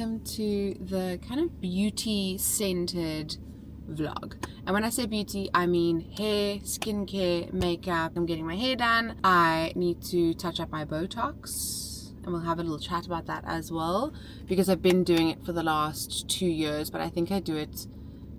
welcome to the kind of beauty centered vlog. And when I say beauty, I mean hair, skincare, makeup. I'm getting my hair done. I need to touch up my botox and we'll have a little chat about that as well, because I've been doing it for the last 2 years, but I think I do it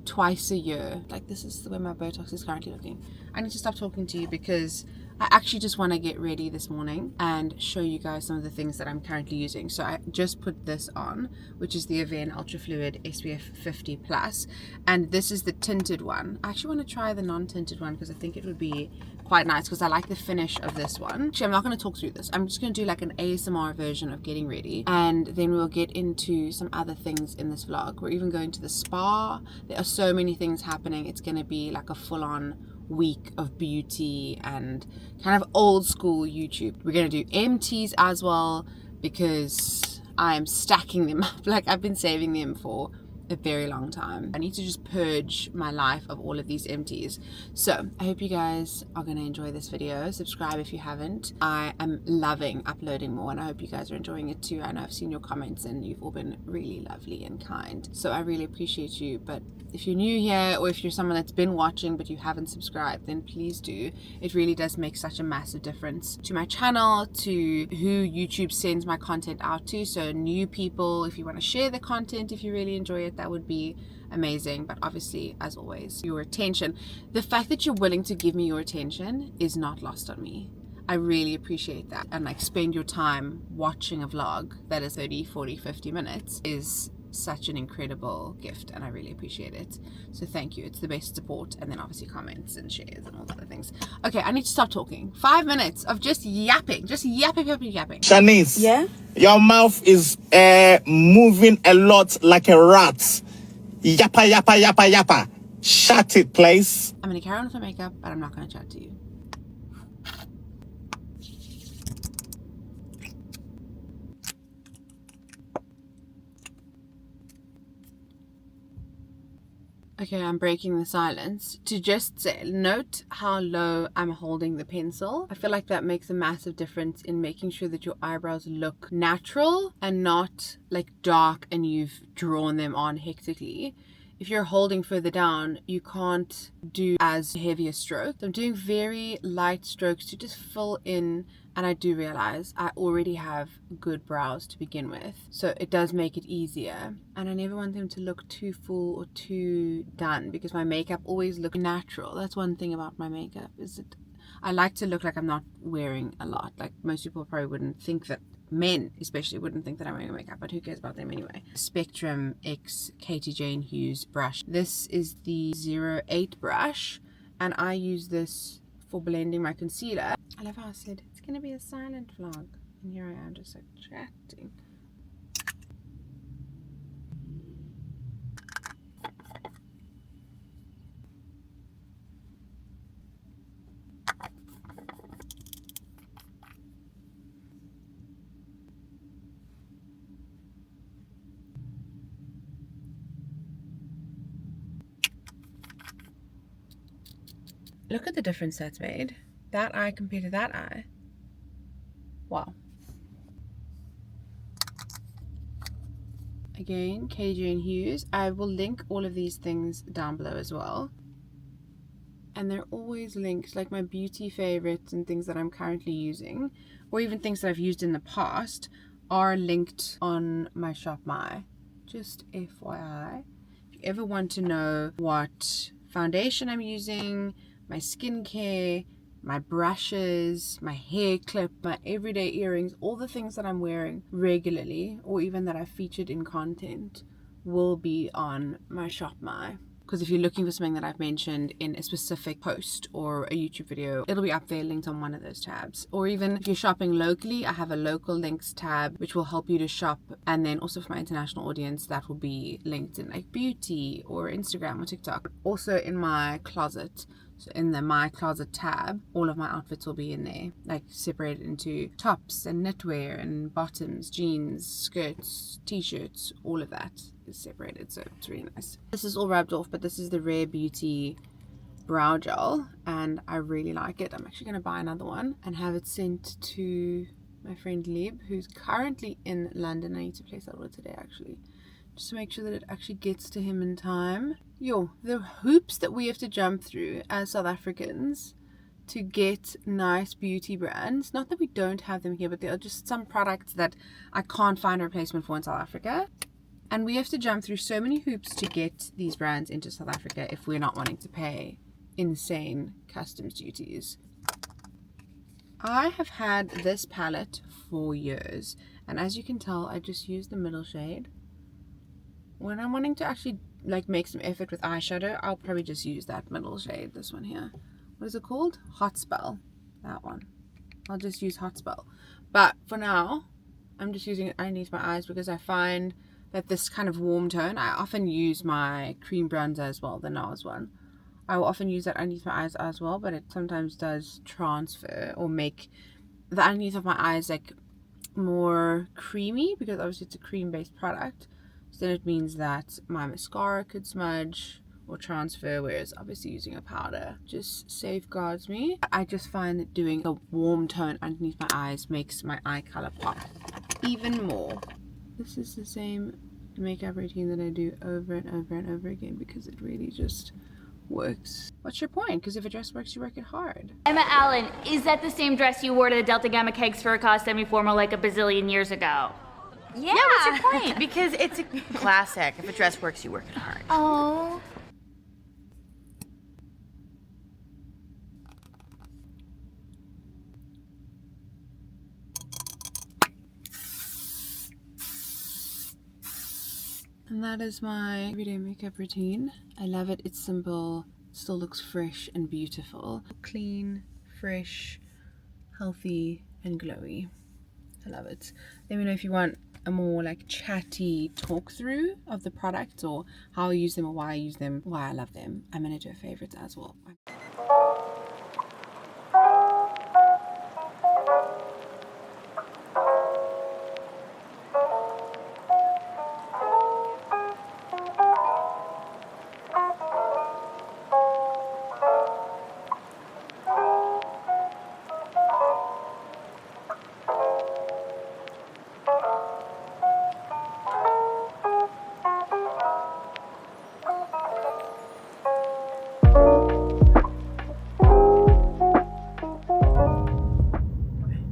twice a year. Like, this is the way my botox is currently looking. I need to stop talking to you because I actually just want to get ready this morning and show you guys some of the things that I'm currently using. So I just put this on, which is the Avene Ultra Fluid SPF 50 Plus, and this is the tinted one. I actually want to try the non-tinted one because I think it would be quite nice, because I like the finish of this one. Actually, I'm not going to talk through this. I'm just going to do like an ASMR version of getting ready, and then we'll get into some other things in this vlog. We're even going to the spa. There are so many things happening. It's going to be like a full-on week of beauty and kind of old school YouTube. We're going to do empties as well because I am stacking them up. Like, I've been saving them for a very long time. I need to just purge my life of all of these empties. So I hope you guys are going to enjoy this video. Subscribe if you haven't. I am loving uploading more and I hope you guys are enjoying it too. I know I've seen your comments and you've all been really lovely and kind, so I really appreciate you. But if you're new here, or if you're someone that's been watching but you haven't subscribed, then please do. It really does make such a massive difference to my channel, to who YouTube sends my content out to. So new people, if you want to share the content, if you really enjoy it, that would be amazing. But obviously, as always, your attention, the fact that you're willing to give me your attention is not lost on me. I really appreciate that. And like, spend your time watching a vlog that is 30, 40, 50 minutes is such an incredible gift, and I really appreciate it. So thank you. It's the best support. And then obviously comments and shares and all the other things. Okay, I need to stop talking. 5 minutes of just yapping, yapping. Shanice, yeah, your mouth is moving a lot like a rat. Yappa. Shut it, please. I'm gonna carry on with my makeup, but I'm not gonna chat to you. Okay, I'm breaking the silence to just say, note how low I'm holding the pencil. I feel like that makes a massive difference in making sure that your eyebrows look natural and not like dark and you've drawn them on hectically. If you're holding further down, you can't do as heavy a stroke. So I'm doing very light strokes to just fill in, and I do realize I already have good brows to begin with, so it does make it easier. And I never want them to look too full or too done, because my makeup always looks natural. That's one thing about my makeup, is that I like to look like I'm not wearing a lot. Like, most people probably wouldn't think that, men especially wouldn't think that I'm wearing makeup, but who cares about them anyway. Spectrum X Katie Jane Hughes brush. This is the 08 brush, and I use this for blending my concealer. I love how I said it's gonna be a silent vlog, and here I am just like chatting. Look at the difference that's made. That eye compared to that eye. Wow. Again, KJ and Hughes. I will link all of these things down below as well. And they're always linked, like my beauty favorites and things that I'm currently using, or even things that I've used in the past, are linked on my Shop My. Just FYI. If you ever want to know what foundation I'm using, my skincare, my brushes, my hair clip, my everyday earrings, all the things that I'm wearing regularly, or even that I've featured in content, will be on my Shop My. Because if you're looking for something that I've mentioned in a specific post or a YouTube video, it'll be up there linked on one of those tabs. Or even if you're shopping locally, I have a local links tab which will help you to shop. And then also for my international audience, that will be linked in like beauty or Instagram or TikTok. Also in my closet. So in the My Closet tab, all of my outfits will be in there, like separated into tops and knitwear and bottoms, jeans, skirts, t-shirts, all of that is separated, so it's really nice. This is all rubbed off, but this is the Rare Beauty brow gel, and I really like it. I'm actually going to buy another one and have it sent to my friend Lib, who's currently in London. I need to place that order today actually, just to make sure that it actually gets to him in time. The hoops that we have to jump through as South Africans to get nice beauty brands. Not that we don't have them here, but there are just some products that I can't find a replacement for in South Africa. And we have to jump through so many hoops to get these brands into South Africa if we're not wanting to pay insane customs duties. I have had this palette for years, and as you can tell, I just use the middle shade. When I'm wanting to actually like make some effort with eyeshadow, I'll probably just use that middle shade, this one here. What is it called? Hot Spell. That one. I'll just use Hot Spell. But for now, I'm just using it underneath my eyes because I find that this kind of warm tone, I often use my cream bronzer as well, the NARS one. I will often use that underneath my eyes as well, but it sometimes does transfer or make the underneath of my eyes like more creamy, because obviously it's a cream based product. So then it means that my mascara could smudge or transfer, whereas obviously using a powder just safeguards me. I just find that doing a warm tone underneath my eyes makes my eye color pop even more. This is the same makeup routine that I do over and over and over again because it really just works. What's your point? Because if a dress works, you work it hard. Emma Allen, is that the same dress you wore to the Delta Gamma Kegs for a cause semi-formal like a bazillion years ago? Yeah, what's your point? Because it's a classic. If a dress works, you work it hard. Oh. And that is my everyday makeup routine. I love it. It's simple, still looks fresh and beautiful. Clean, fresh, healthy, and glowy. I love it. Let me know if you want a more like chatty talk through of the products or how I use them or why I use them, why I love them. I'm gonna do a favorite as well.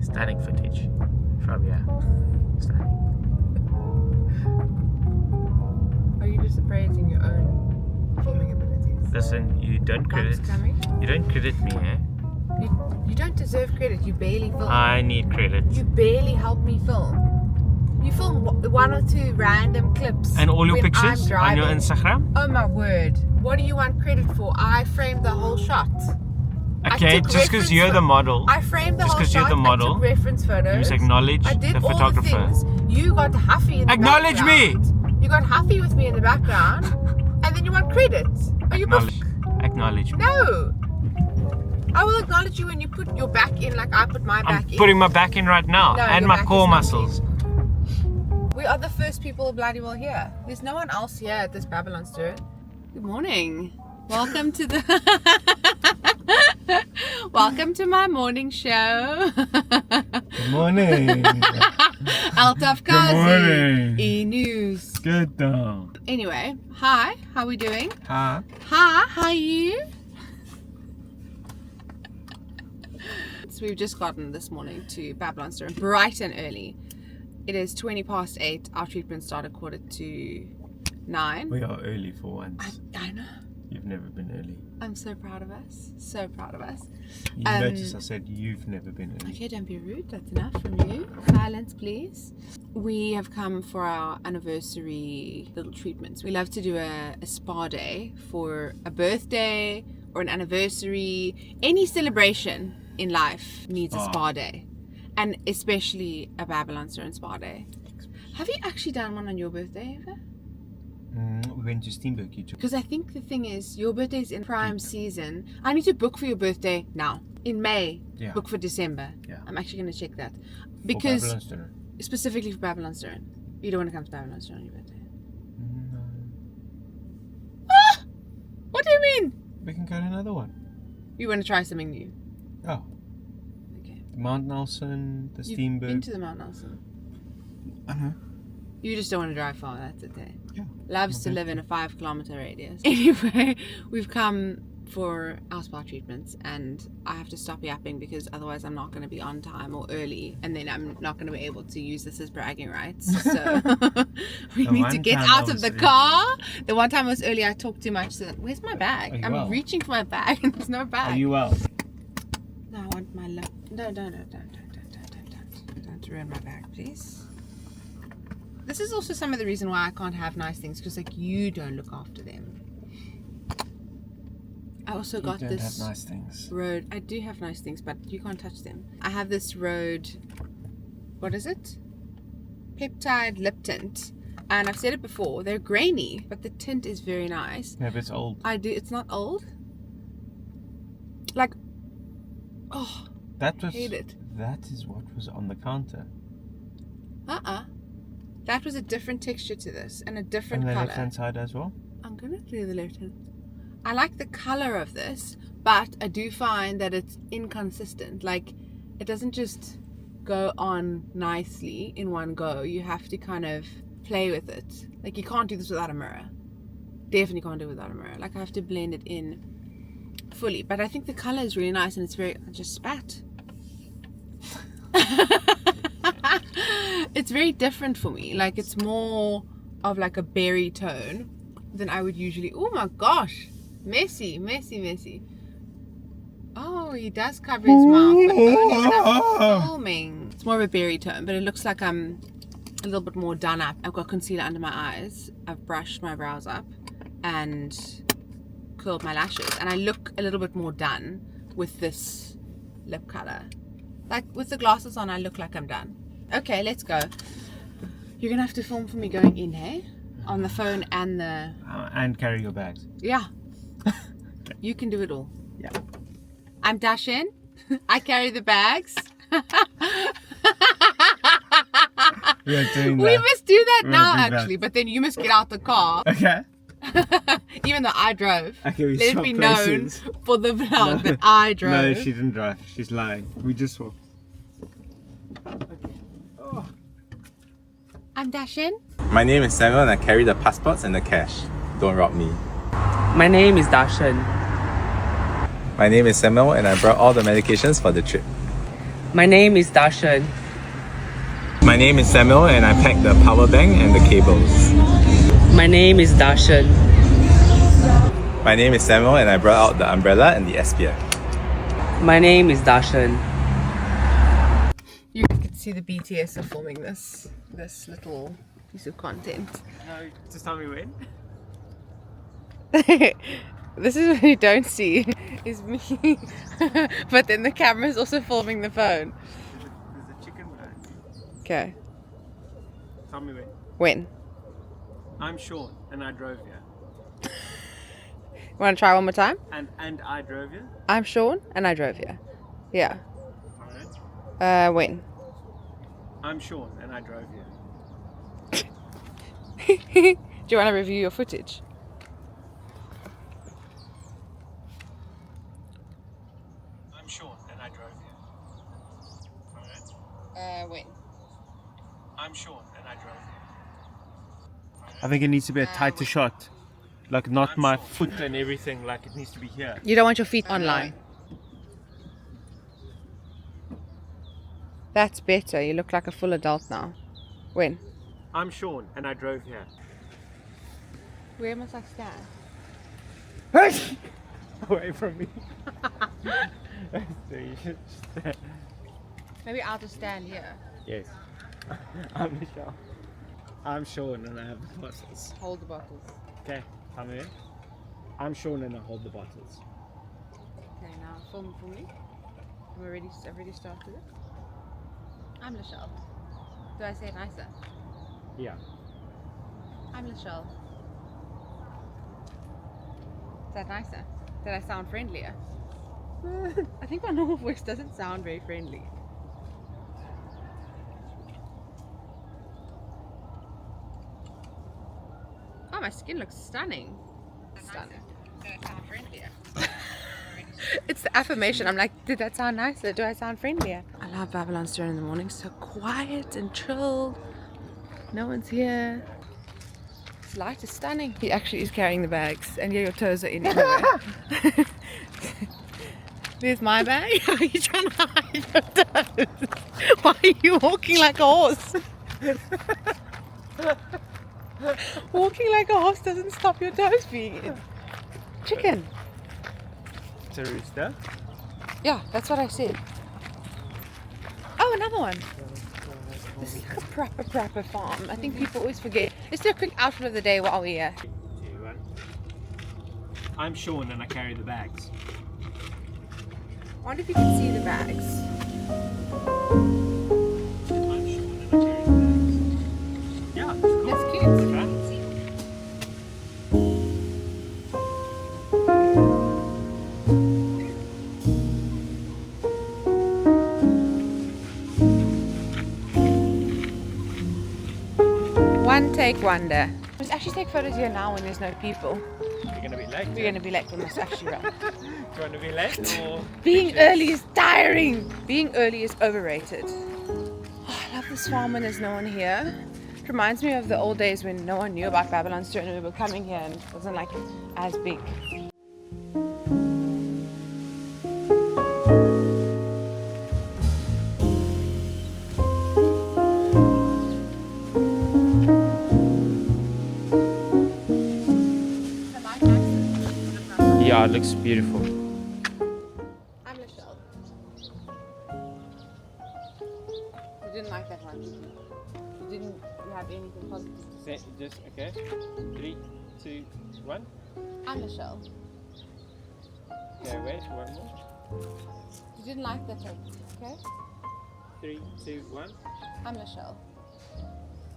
Stunning footage from here. Stunning. Are you just appraising your own filming abilities? Listen, you don't credit. Bugs coming? You don't credit me, eh? You don't deserve credit. You barely film. I need credit. You barely help me film. You film one or two random clips. And all your when pictures I'm on your driving. Instagram? Oh my word. What do you want credit for? I framed the whole shot. Okay, just because you're the model. I framed the Just whole 'cause shot. you're the model, I took reference photos. You must acknowledge I did the all photographer. The things. You got huffy in the Acknowledge background. me! You got huffy with me in the background. And then you want credit. Are you Acknowledge me. No. I will acknowledge you when you put your back in like I put my I'm back in. putting my back in right now, No, and your my back core is not muscles. We are the first people bloody well here. There's no one else here at this Babylonstoren. Good morning. Welcome to the welcome to my morning show. Good morning. Altaf Good morning. E-News. Good though. Anyway, hi, how we doing? Huh? Hi, how are you? So we've just gotten this morning to Babylonstoren, bright and early. It is 8:20. Our treatment started 8:45. We are early for once. I know. You've never been early. I'm so proud of us. So proud of us. You notice I said you've never been early. Okay, don't be rude. That's enough from you. Silence, please. We have come for our anniversary little treatments. We love to do a spa day for a birthday or an anniversary. Any celebration in life needs a spa day. And especially a Babylonstoren spa day. Have you actually done one on your birthday ever? We went to Steenberg, you took. Because I think the thing is, your birthday's in prime season. I need to book for your birthday now. In May, Yeah. book for December. Yeah. I'm actually going to check that. For Because, Babylonstoren. specifically for Babylonstoren. You don't want to come to Babylonstoren on your birthday. No. Ah! What do you mean? We can go to another one. You want to try something new? Oh. Okay. Mount Nelson, the You've Steamboat. been to the Mount Nelson. I know. You just don't want to drive far, that's it. Eh? Yeah. Loves to live in a 5-kilometer radius. Anyway, we've come for our spa treatments and I have to stop yapping because otherwise I'm not going to be on time or early and then I'm not going to be able to use this as bragging rights. So we The need one to get time out I of the was car. The one time I was early I talked too much. So where's my Are bag? you I'm well? reaching for my bag and there's no bag. Are you well? No, I want my love. No, don't ruin my bag, please. This is also some of the reason why I can't have nice things because like you don't look after them. I also got you don't this have nice things. Rhode. I do have nice things, but you can't touch them. I have this Rhode. What is it? Peptide lip tint, and I've said it before. They're grainy, but the tint is very nice. Yeah, but it's old. I do. It's not old. Like, oh, That was. hate it. That is what was on the counter. That was a different texture to this and a different And the color. left hand side as well. I'm gonna do the left hand. I like the color of this, but I do find that it's inconsistent. Like, it doesn't just go on nicely in one go. You have to kind of play with it. Like, you can't do this without a mirror. Definitely can't do it without a mirror. Like, I have to blend it in fully. But I think the color is really nice and it's very... I just spat. It's very different for me. Like, it's more of like a berry tone than I would usually... Oh my gosh. Messy. Oh, he does cover his mouth, but only when I'm filming. It's more of a berry tone, but it looks like I'm a little bit more done up. I've got concealer under my eyes. I've brushed my brows up and curled my lashes. And I look a little bit more done with this lip color. Like, with the glasses on, I look like I'm done. Okay, let's go. You're gonna have to film for me going in, hey? On the phone and the... And carry your bags. Yeah. You can do it all. Yeah. I'm Dashin. I carry the bags. We are doing We that. must do that We're now, doing that. actually. But then you must get out the car. Okay. Even though I drove. Okay, we Let it swap be places. known for the vlog that I drove. No, she didn't drive. She's lying. We just swapped. I'm Dashin. My name is Samuel and I carry the passports and the cash. Don't rob me. My name is Darshan. My name is Samuel and I brought all the medications for the trip. My name is Darshan. My name is Samuel and I packed the power bank and the cables. My name is Darshan. My name is Samuel and I brought out the umbrella and the SPF. My name is Darshan. You can see the BTS are filming this little piece of content. No, just tell me when. This is what you don't see, is me. But then the camera is also filming the phone. There's a chicken bone. Okay. Tell me when. When? I'm Sean and I drove here. Want to try one more time? And I drove here. I'm Sean and I drove here. Yeah. Alright. When? I'm Sean and I drove here. Do you want to review your footage? I'm Sean and I drove here. Alright. When? I'm Sean and I drove here. I think it needs to be a tighter shot. Like not my foot and everything, like it needs to be here. You don't want your feet online. That's better. You look like a full adult now. When? I'm Sean and I drove here. Where must I stand? Away from me. So you should stand. Maybe I'll just stand here. Yes. I'm Michelle. I'm Sean and I have the bottles. Hold the bottles. Okay, come in. I'm Sean and I hold the bottles. Okay, now film for me. I've already started it. I'm Lachelle. Do I say it nicer? Yeah. I'm Lachelle. Is that nicer? Did I sound friendlier? I think my normal voice doesn't sound very friendly. Oh, my skin looks stunning. Stunning. Did I sound friendlier? It's the affirmation. I'm like, did that sound nicer? Do I sound friendlier? I I love Babylonstoren in the morning. So quiet and chilled. No one's here. This light is stunning. He actually is carrying the bags, and yeah, your toes are in everywhere. There's my bag. Are you trying to hide your toes? Why are you walking like a horse? Walking like a horse doesn't stop your toes being in. Chicken. It's a rooster. Yeah, that's what I said. Oh, another one. This is like a proper farm. I think people always forget. Let's do a quick outfit of the day while we're here. 2, 1. I'm Sean and I carry the bags. I wonder if you can see the bags. I'm Sean and I carry the bags. Yeah, that's cool. That's cute. Right? One take wonder. Let's actually take photos here now when there's no people. You're going to be late. We're going to be late. We must actually run. Do you want to be late or? Being early is tiring. Being early is overrated. Oh, I love this farm when there's no one here. It reminds me of the old days when no one knew about Babylonstoren and we were coming here and it wasn't like as big. Yeah, it looks beautiful. I'm Michelle. You didn't like that one. You didn't have anything positive. Just okay. 3, 2, 1. I'm Michelle. Okay, wait, one more. You didn't like that one, okay? 3, 2, 1. I'm Michelle.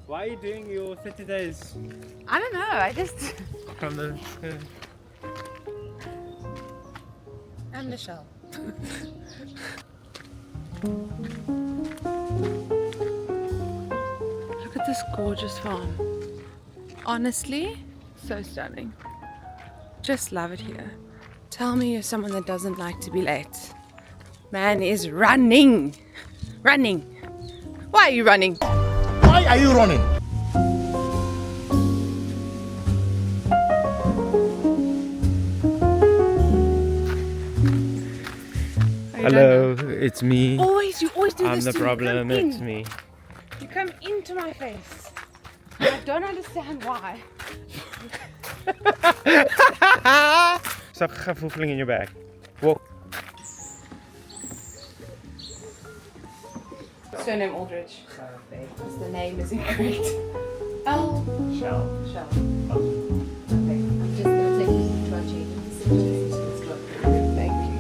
Why are you doing your 30 days I don't know, I just... from the? I'm Michelle. Look at this gorgeous farm. Honestly, so stunning. Just love it here. Tell me you're someone that doesn't like to be late. Man is running. Running. Why are you running? Why are you running? Hello, it's me. You always do I'm this the to me. problem. Come in. It's me. You come into my face. I don't understand why. Stop fooling in your bag. Walk. Surname Aldridge. Because the name is incorrect. L. Shell. Shell. Okay, I'm just going to take this to our change facilities. Thank you.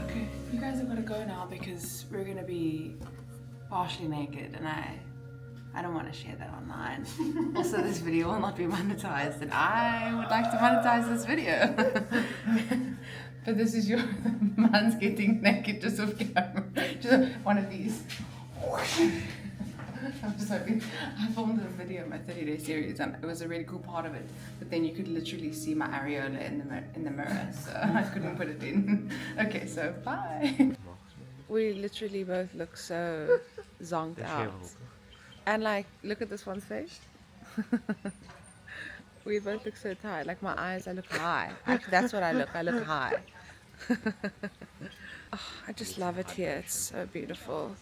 Okay, you guys have got to go now because we're going to be partially naked and I don't want to share that online. Also, this video will not be monetized and I would like to monetize this video. But this is your man's getting naked just off camera. Just one of these. I'm just hoping. I filmed a video of my 30-day series and it was a really cool part of it. But then you could literally see my areola in the mirror, so I couldn't put it in. Okay, so bye. We literally both look so zonked out. And like, look at this one's face. We both look so tired. Like my eyes, I look high. Actually, that's what I look. I look high. Oh, I just love it here. It's so beautiful.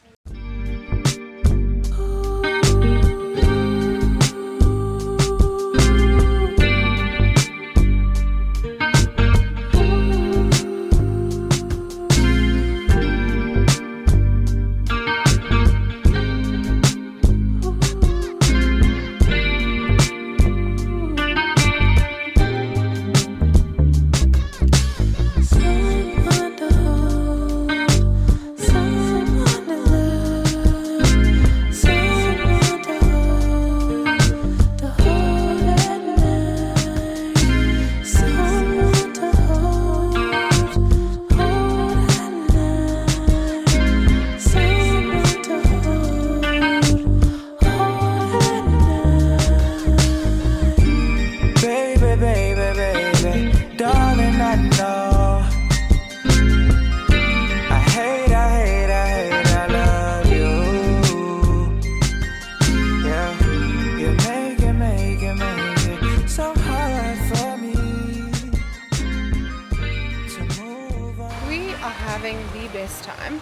are having the best time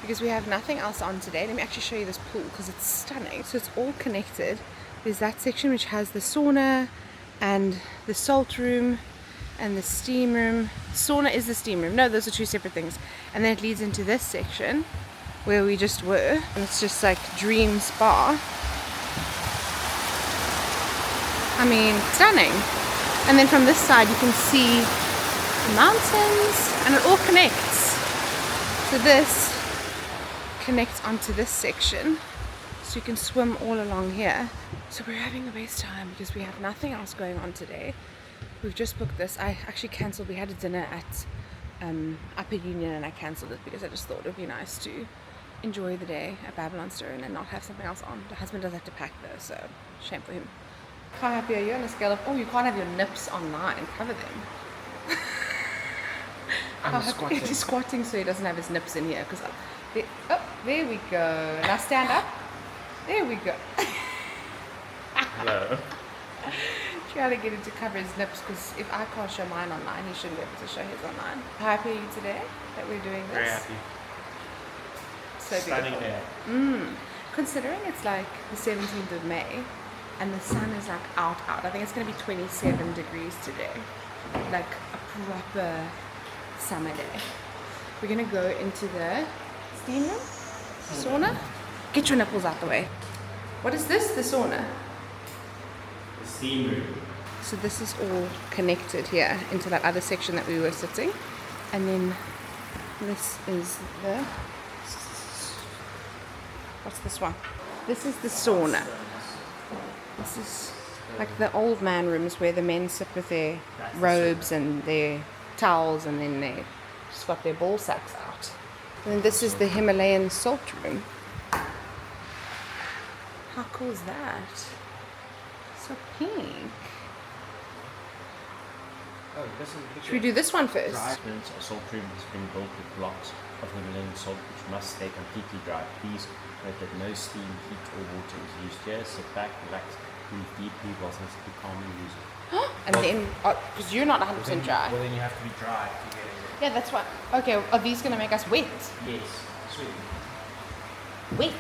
because we have nothing else on today. Let me actually show you this pool because it's stunning. So it's all connected. There's that section which has the sauna and the salt room and the steam room. Sauna is the steam room. No, those are two separate things. And then it leads into this section where we just were. And it's just like dream spa. I mean, stunning. And then from this side you can see the mountains and it all connects. So this connects onto this section. So you can swim all along here. So we're having the best time because we have nothing else going on today. We've just booked this. I actually cancelled. We had a dinner at Upper Union and I cancelled it because I just thought it would be nice to enjoy the day at Babylonstoren and not have something else on. The husband does have to pack though, so shame for him. How happy are you on a scale of, oh, you can't have your nips online, cover them. I'm squatting. He's squatting so he doesn't have his nips in here. Because there we go. Now stand up. There we go. Hello. Try to get him to cover his nips because if I can't show mine online, he shouldn't be able to show his online. How happy are you today that we're doing this? Very happy. So Stunning beautiful. day. Considering it's like the 17th of May and the sun is like out. I think it's going to be 27 degrees today. Like a proper summer day. We're going to go into the steam room? Sauna? Get your nipples out the way. What is this? The sauna? The steam room. So this is all connected here into that other section that we were sitting. And then this is the... What's this one? This is the sauna. This is like the old man rooms where the men sit with their robes and their towels and then they just got their ball sacks out. And then this is the Himalayan salt room. How cool is that? So pink. Oh, this is Should we do this one first? dry. A salt room has been built with blocks of Himalayan salt which must stay completely dry. Please note that no steam, heat or water is used here. Sit back, relax, breathe deeply whilst you calmly use it. And then, because you're not 100% dry. Well, then you have to be dry to get it. Yeah, that's what. Okay, are these going to make us wet? Yes, sweet. Wet.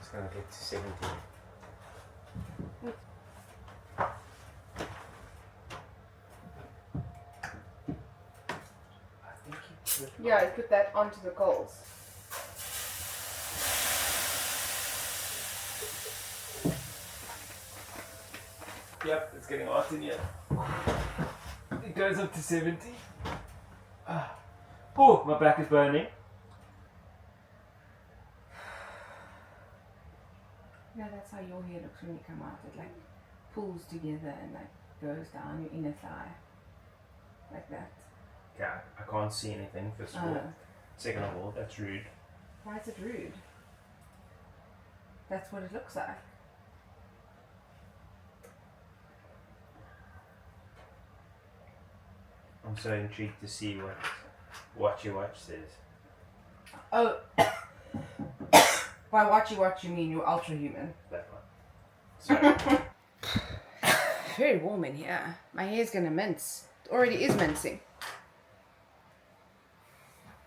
It's going to get to 17. Yeah, I put that onto the coals. Yep, it's getting hot in here. It goes up to 70. Oh, my back is burning. Yeah, that's how your hair looks when you come out. It like pulls together and like goes down your inner thigh. Like that. Yeah, I can't see anything, first of all. Second of all, that's rude. Why is it rude? That's what it looks like. I'm so intrigued to see what your watch says. Oh. By what you mean you're Ultrahuman. That one. Sorry. Very warm in here. My hair's gonna mince. It already is mincing.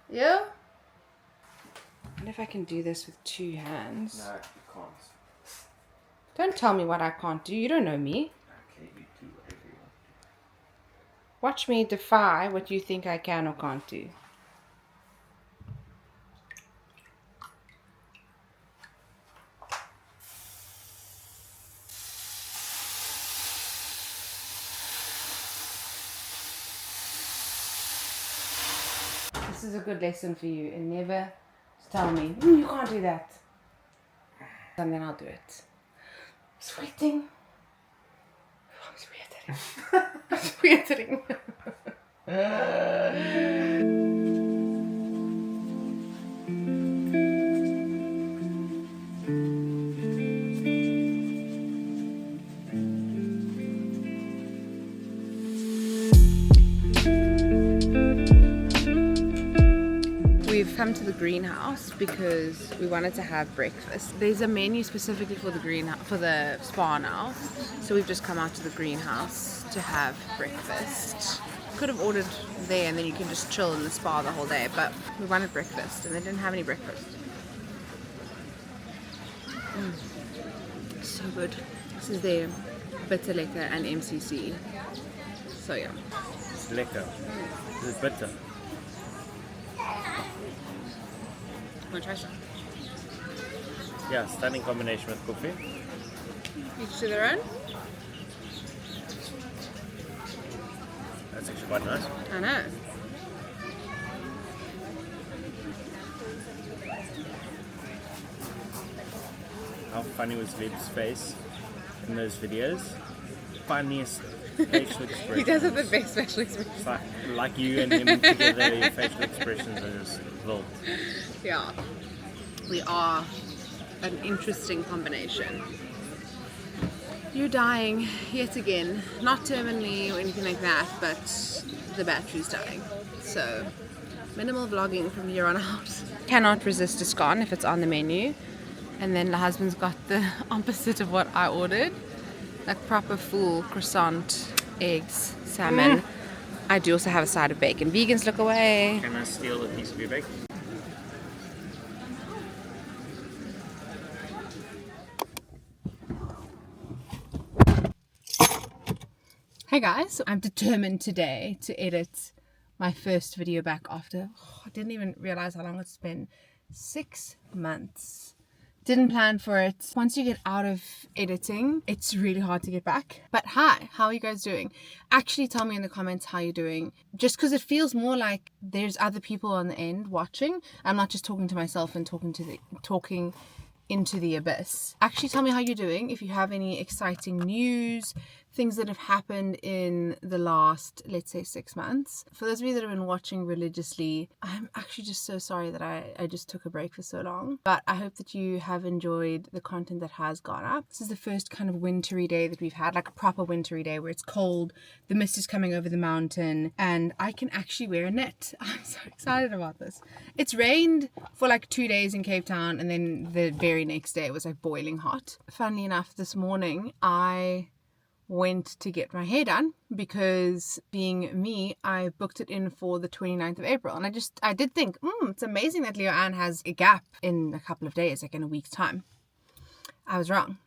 Yeah? I wonder if I can do this with two hands. No, you can't. Don't tell me what I can't do. You don't know me. Okay, you do whatever you want. Watch me defy what you think I can or can't do. This is a good lesson for you, and never tell me, you can't do that. And then I'll do it. Sweating. I'm sweating. We've come to the greenhouse because we wanted to have breakfast. There's a menu specifically for the greenhouse, for the spa now. So we've just come out to the greenhouse to have breakfast. Could have ordered there and then you can just chill in the spa the whole day, but we wanted breakfast and they didn't have any breakfast. So good. This is their bitter lekker and MCC. So yeah. It's lekker. It's bitter. Want to try some? Yeah, stunning combination with coffee. Each to their own? That's actually quite nice. I know. How funny was Lib's face in those videos? Funniest facial expressions. He does have the best facial expressions. It's like you and him together, your facial expressions are just wild. Yeah. We are an interesting combination. You're dying yet again. Not terminally or anything like that, but the battery's dying. So, minimal vlogging from here on out. Cannot resist a scone if it's on the menu. And then the husband's got the opposite of what I ordered. Like proper full croissant, eggs, salmon. I do also have a side of bacon. Vegans look away. Can I steal a piece of your bacon? Hey guys, I'm determined today to edit my first video back after, I didn't even realize how long it's been, 6 months. Didn't plan for it. Once you get out of editing, it's really hard to get back. But hi, how are you guys doing? Actually tell me in the comments how you're doing. Just because it feels more like there's other people on the end watching. I'm not just talking to myself and talking into the abyss. Actually tell me how you're doing. If you have any exciting news, things that have happened in the last, let's say, 6 months. For those of you that have been watching religiously, I'm actually just so sorry that I just took a break for so long. But I hope that you have enjoyed the content that has gone up. This is the first kind of wintry day that we've had, like a proper wintry day where it's cold, the mist is coming over the mountain, and I can actually wear a knit. I'm so excited about this. It's rained for like 2 days in Cape Town, and then the very next day it was like boiling hot. Funnily enough, this morning I went to get my hair done because, being me, I booked it in for the 29th of April, and I did think, it's amazing that Leo Anne has a gap in a couple of days, like in a week's time. I was wrong.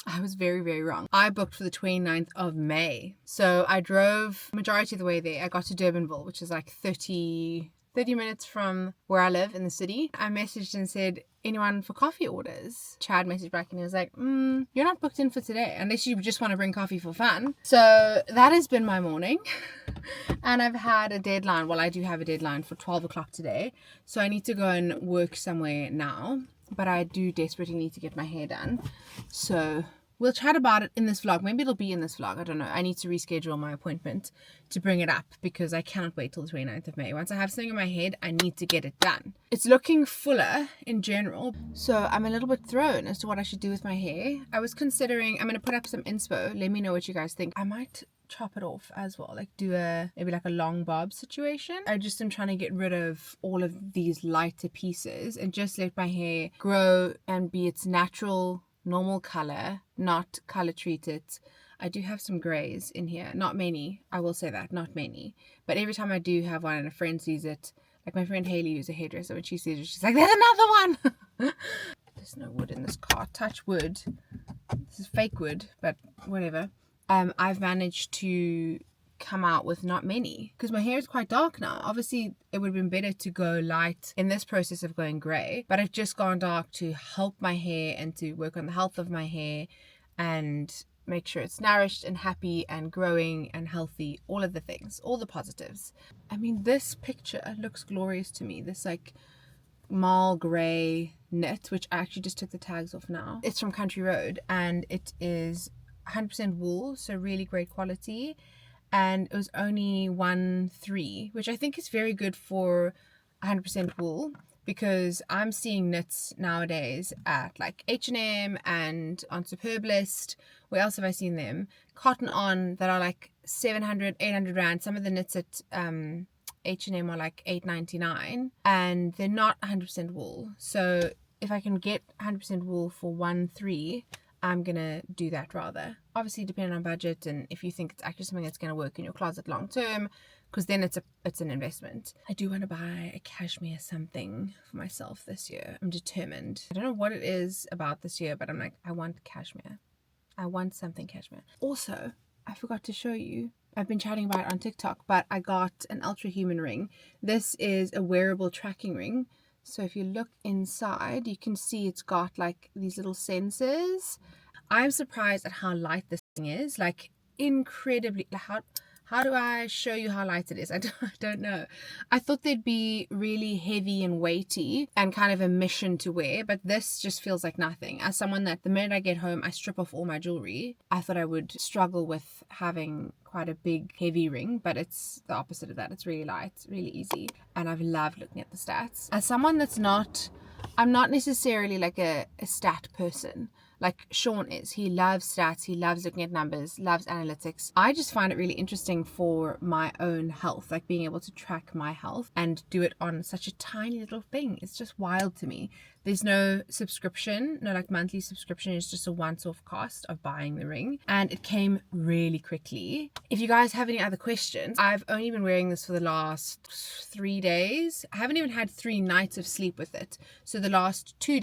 I was very, very wrong. I booked for the 29th of May. So I drove majority of the way there. I got to Durbanville, which is like 30 minutes from where I live in the city. I messaged and said, anyone for coffee orders? Chad messaged back and he was like, you're not booked in for today unless you just want to bring coffee for fun. So that has been my morning. And I've had a deadline. Well, I do have a deadline for 12 o'clock today. So I need to go and work somewhere now. But I do desperately need to get my hair done. So we'll chat about it in this vlog. Maybe it'll be in this vlog. I don't know. I need to reschedule my appointment to bring it up because I cannot wait till the 29th of May. Once I have something in my head, I need to get it done. It's looking fuller in general. So I'm a little bit thrown as to what I should do with my hair. I was considering, I'm going to put up some inspo. Let me know what you guys think. I might chop it off as well, like do maybe like a long bob situation. I just am trying to get rid of all of these lighter pieces and just let my hair grow and be its natural normal color, not color treated. I do have some grays in here, not many, I will say that, not many, but every time I do have one and a friend sees it, like my friend Haley, who's a hairdresser, when she sees it, she's like, there's another one. There's no wood in this car. Touch wood. This is fake wood, but whatever. I've managed to come out with not many because my hair is quite dark now. Obviously it would have been better to go light in this process of going grey, but I've just gone dark to help my hair and to work on the health of my hair and make sure it's nourished and happy and growing and healthy, all of the things, all the positives. I mean, this picture looks glorious to me, this like marl grey knit, which I actually just took the tags off now. It's from Country Road and it is 100% wool, so really great quality, and it was only 1.3, which I think is very good for 100% wool, because I'm seeing knits nowadays at like H&M and on Superblist. Where else have I seen them? Cotton On, that are like 700, 800 rand. Some of the knits at H&M are like 8.99, and they're not 100% wool. So if I can get 100% wool for 1.3, I'm gonna do that rather. Obviously depending on budget, and if you think it's actually something that's gonna work in your closet long term, because then it's an investment. I do want to buy a cashmere something for myself this year. I'm determined. I don't know what it is about this year, but I'm like, I want cashmere. I want something cashmere. Also, I forgot to show you. I've been chatting about it on TikTok, but I got an Ultrahuman ring. This is a wearable tracking ring. So if you look inside, you can see it's got like these little sensors. I'm surprised at how light this thing is. Like incredibly, how do I show you how light it is? I don't know. I thought they'd be really heavy and weighty and kind of a mission to wear, but this just feels like nothing. As someone that the minute I get home, I strip off all my jewelry, I thought I would struggle with having quite a big heavy ring, but it's the opposite of that. It's really light, really easy, and I've loved looking at the stats. As someone that's I'm not necessarily like a stat person like Sean is. He loves stats, he loves looking at numbers, loves analytics. I just find it really interesting for my own health, like being able to track my health and do it on such a tiny little thing. It's just wild to me. There's no subscription, no like monthly subscription. It's just a once-off cost of buying the ring, and it came really quickly. If you guys have any other questions, I've only been wearing this for the last 3 days. I haven't even had 3 nights of sleep with it. So the last 2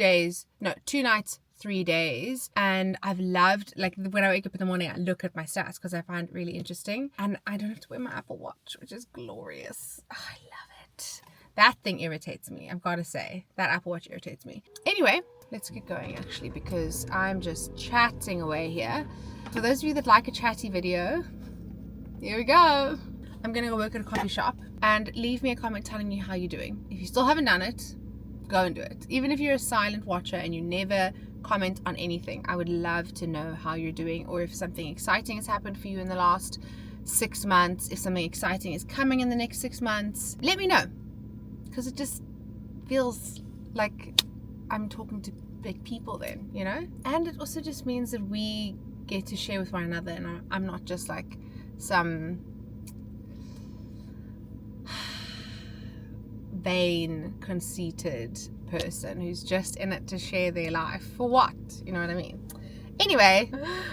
nights, 3 days, and I've loved, like when I wake up in the morning, I look at my stats because I find it really interesting, and I don't have to wear my Apple Watch, which is glorious. Oh, I love it. That thing irritates me, I've got to say. That Apple Watch irritates me. Anyway, let's get going actually, because I'm just chatting away here. For those of you that like a chatty video, here we go. I'm gonna go work at a coffee shop, and leave me a comment telling me how you're doing. If you still haven't done it, go and do it. Even if you're a silent watcher and you never comment on anything, I would love to know how you're doing, or if something exciting has happened for you in the last 6 months, if something exciting is coming in the next 6 months. Let me know, because it just feels like I'm talking to big people then, you know? And it also just means that we get to share with one another, and I'm not just like some vain, conceited person who's just in it to share their life. For what? You know what I mean? Anyway,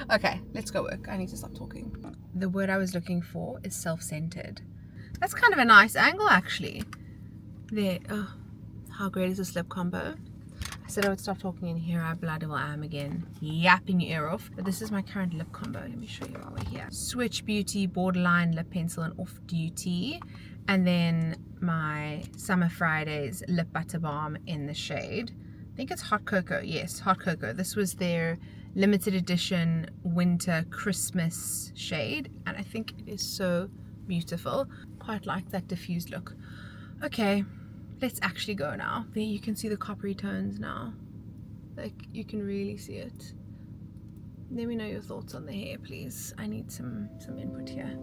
okay, let's go work. I need to stop talking. The word I was looking for is self-centered. That's kind of a nice angle actually. There. Oh, how great is this lip combo? I said I would stop talking, and here I bloody well am again, yapping your ear off. But this is my current lip combo. Let me show you while we're here. Switch Beauty Borderline Lip Pencil and Off Duty. And then my Summer Fridays Lip Butter Balm in the shade, I think it's Hot Cocoa. Yes, Hot Cocoa. This was their limited edition winter Christmas shade, and I think it is so beautiful. Quite like that diffused look. Okay, let's actually go now. There you can see the coppery tones now. Like, you can really see it. Let me know your thoughts on the hair, please. I need some input here.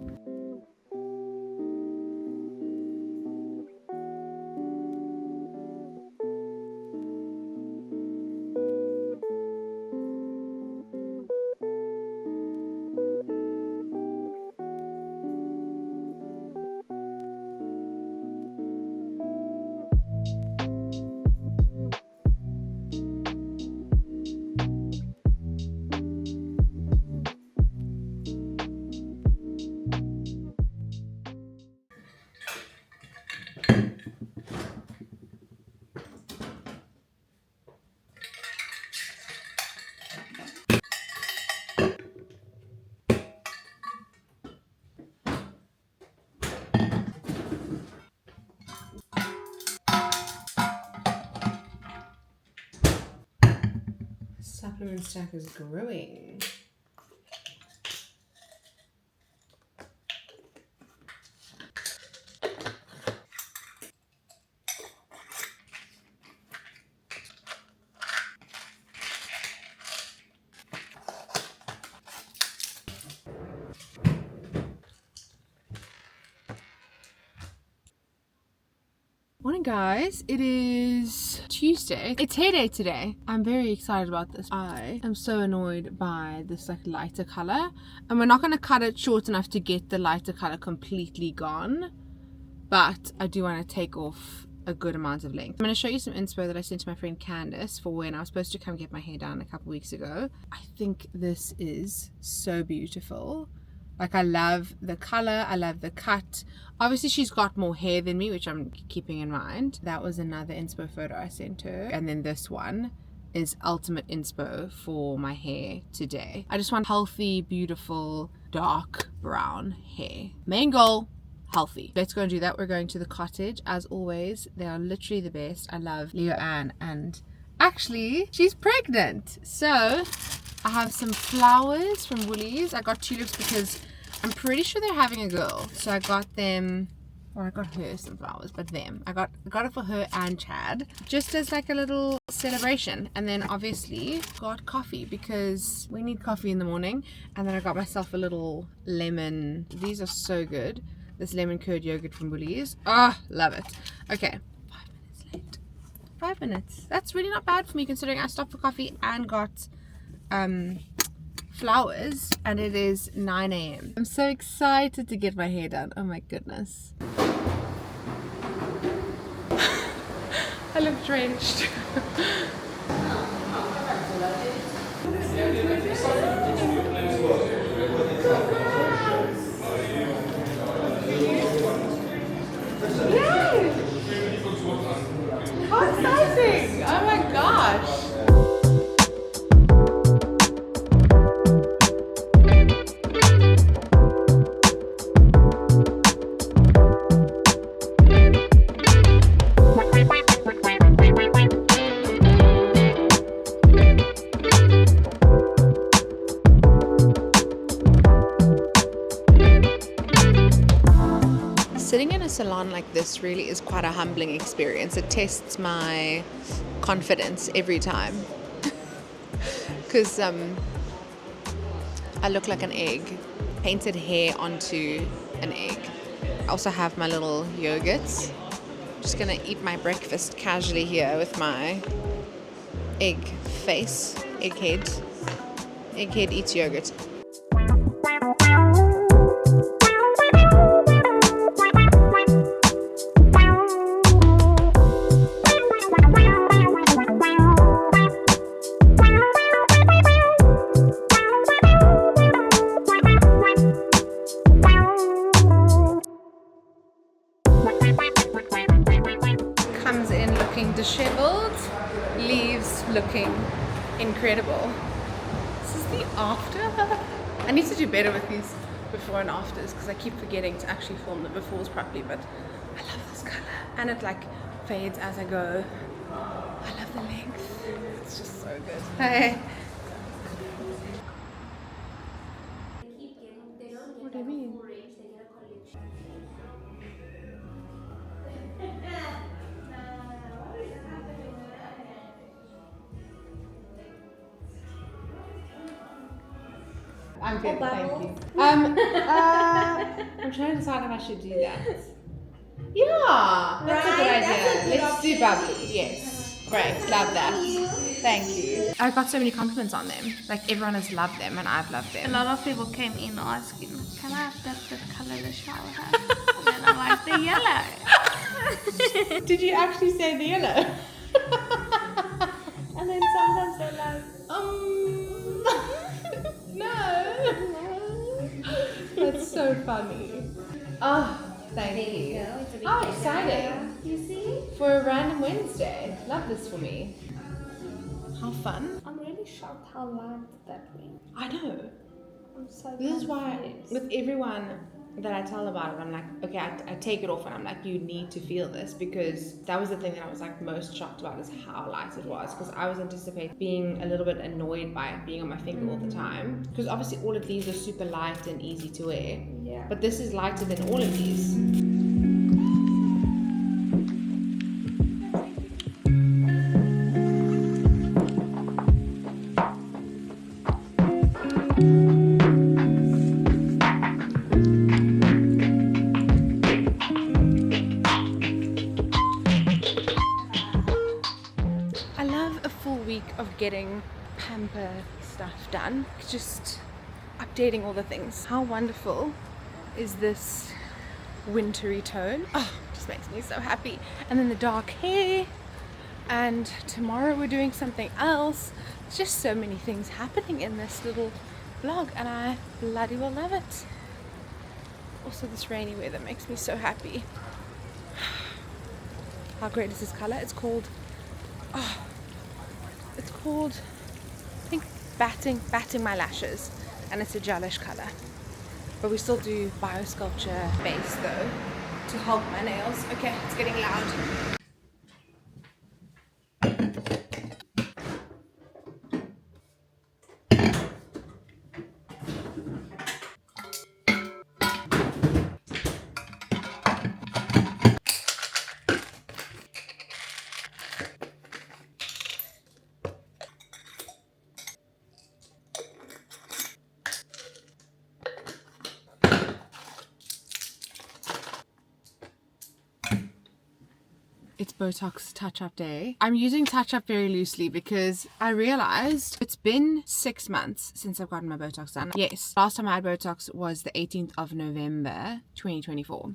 Supplement stack is growing. Morning guys, it is Tuesday. It's hair day today. I'm very excited about this. I am so annoyed by this like lighter color, and we're not going to cut it short enough to get the lighter color completely gone, but I do want to take off a good amount of length. I'm going to show you some inspo that I sent to my friend Candace for when I was supposed to come get my hair done a couple weeks ago. I think this is so beautiful. Like, I love the color, I love the cut. Obviously she's got more hair than me, which I'm keeping in mind. That was another inspo photo I sent her. And then this one is ultimate inspo for my hair today. I just want healthy, beautiful, dark brown hair. Main goal, healthy. Let's go and do that. We're going to the Cottage. As always, they are literally the best. I love Leo Ann, and actually she's pregnant. So I have some flowers from Woolies. I got tulips because I'm pretty sure they're having a girl. So I got them, or I got her some flowers, but them. I got it for her and Chad, just as like a little celebration. And then obviously got coffee because we need coffee in the morning. And then I got myself a little lemon. These are so good. This lemon curd yogurt from Woolies. Oh, love it. Okay, 5 minutes late. 5 minutes. That's really not bad for me considering I stopped for coffee and got flowers, and it is 9 a.m. I'm so excited to get my hair done. Oh my goodness. I look drenched. Yay! How exciting! Oh my gosh! Sitting in a salon like this really is quite a humbling experience. It tests my confidence every time because I look like an egg, painted hair onto an egg. I also have my little yogurts. Just gonna eat my breakfast casually here with my egg face, egghead. Egghead eats yogurt. Comes in looking disheveled, leaves looking incredible. This is the after. I need to do better with these before and afters because I keep forgetting to actually film the befores properly, but I love this color and it like fades as I go. I love the length. It's just so good. Hey. What do you mean? I'm good, thank you. I'm trying to decide if I should do that. Yeah, that's a good idea. Let's do bubbly. Yes, great, love that. Thank you. I got so many compliments on them. Like everyone has loved them, and I've loved them. A lot of people came in asking, "Can I have that color the shower has?" And then I'm like, "The yellow." Did you actually say the yellow? And then sometimes they're like, No. That's so funny. Oh, thank you. How exciting. You see? For a random Wednesday. Love this for me. How fun. I'm really shocked how light that went. I know. I'm so This is why confused. with everyone that I tell about it, I'm like, okay, I take it off and I'm like, you need to feel this, because that was the thing that I was like most shocked about, is how light it was, because I was anticipating being a little bit annoyed by it being on my finger all the time, because obviously all of these are super light and easy to wear, Yeah. but this is lighter than all of these. Of getting pamper stuff done, just updating all the things. How wonderful is this wintry tone? Oh, just makes me so happy. And then the dark hair, and tomorrow we're doing something else. It's just so many things happening in this little vlog, and I bloody well love it. Also this rainy weather makes me so happy. How great is this color? It's called, I think batting my lashes, and it's a gelish color. But we still do biosculpture base though to hold my nails. Okay, it's getting loud. It's Botox touch-up day. I'm using touch-up very loosely because I realized it's been 6 months since I've gotten my Botox done. Yes, last time I had Botox was the 18th of November 2024.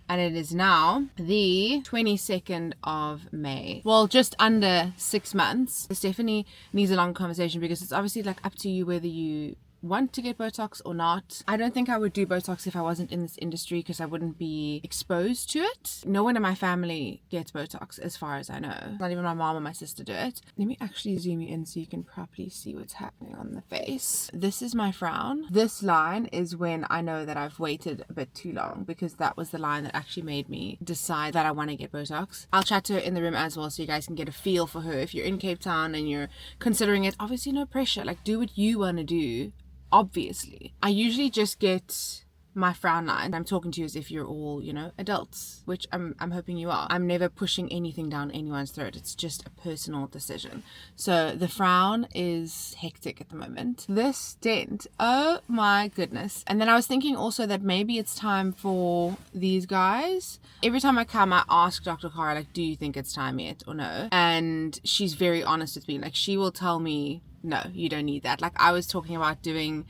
And it is now the 22nd of May. Well, just under 6 months. This definitely needs a long conversation because it's obviously like up to you whether you want to get Botox or not. I don't think I would do Botox if I wasn't in this industry because I wouldn't be exposed to it. No one in my family gets Botox as far as I know. Not even my mom or my sister do it. Let me actually zoom you in so you can properly see what's happening on the face. This is my frown. This line is when I know that I've waited a bit too long because that was the line that actually made me decide that I want to get Botox. I'll chat to her in the room as well so you guys can get a feel for her. If you're in Cape Town and you're considering it, obviously no pressure. Like do what you want to do. Obviously, I usually just get my frown line. I'm talking to you as if you're all, you know, adults, which I'm hoping you are. I'm never pushing anything down anyone's throat. It's just a personal decision. So the frown is hectic at the moment. This dent, oh my goodness. And then I was thinking also that maybe it's time for these guys. Every time I come, I ask Dr. Cara, like, do you think it's time yet or no? And she's very honest with me. Like, she will tell me, no, you don't need that. Like I was talking about doing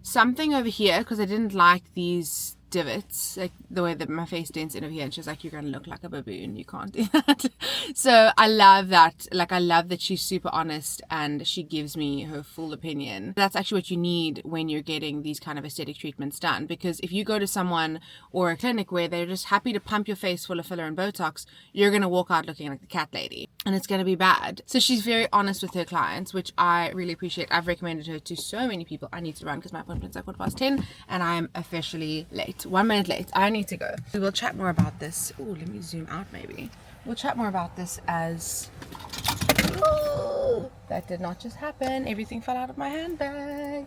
something over here because I didn't like these divots, like the way that my face dents in over here, and she's like, you're gonna look like a baboon, you can't do that. So I love that. Like I love that she's super honest and she gives me her full opinion. That's actually what you need when you're getting these kind of aesthetic treatments done, because if you go to someone or a clinic where they're just happy to pump your face full of filler and Botox, you're gonna walk out looking like the cat lady and it's gonna be bad. So she's very honest with her clients, which I really appreciate. I've recommended her to so many people. I need to run because my appointment's at 10:15 and I'm officially late. 1 minute late. I need to go. We will chat more about this. Oh, let me zoom out maybe. We'll chat more about this as... Oh, that did not just happen. Everything fell out of my handbag.